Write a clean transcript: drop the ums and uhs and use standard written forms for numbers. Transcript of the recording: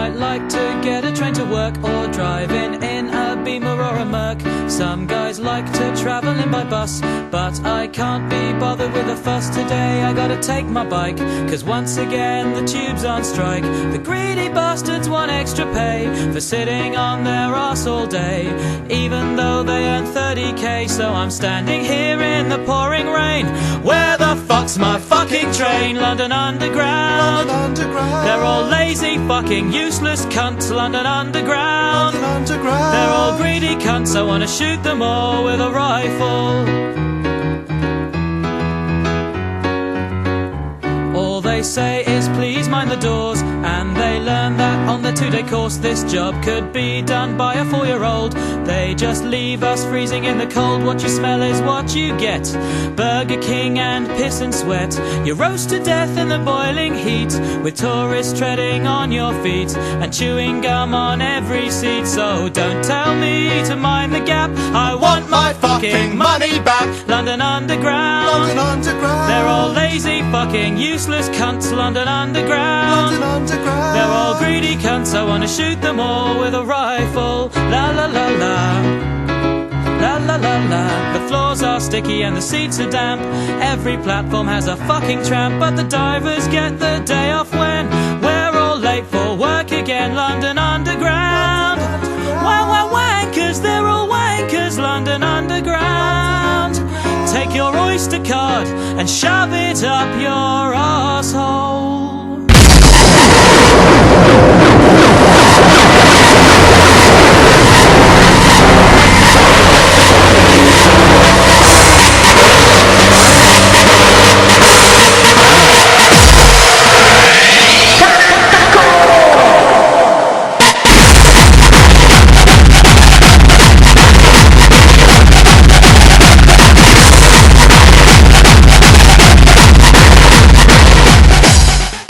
might like to get a train to work, or driving in a Beamer or a Merc. Some guys like to travel in by bus, but I can't be bothered with a fuss today. I gotta take my bike, cause once again the tube's on strike. The greedy bastards want extra pay for sitting on their arse all day, even though they earn 30k. So I'm standing here in the pouring rain. Where the fuck's my fucking train? London Underground. London Underground. They're all lazy, fucking useless cunts. London Underground. London Underground. They're all greedy cunts. I wanna shoot them all with a rifle. All they say is please mind the doors, and they learn that on the 2-day course. This job could be done by a 4-year-old. They just leave us freezing in the cold. What you smell is what you get. Burger King and piss and sweat. You roast to death in the boiling heat, with tourists treading on your feet and chewing gum on every seat. So don't tell me to mind the gap. I want my fucking money back. London Underground. London Underground. They're all lazy, fucking useless cunts. London Underground. London Underground. They're all greedy cunts. I wanna shoot them all with a rifle. La la la la. La la la la. The floors are sticky and the seats are damp. Every platform has a fucking tramp, but the divers get the day off when we're all late for work again. London Underground. Wow, wankers, they're all wankers. London Underground. Take your Oyster card and shove it up your arsehole.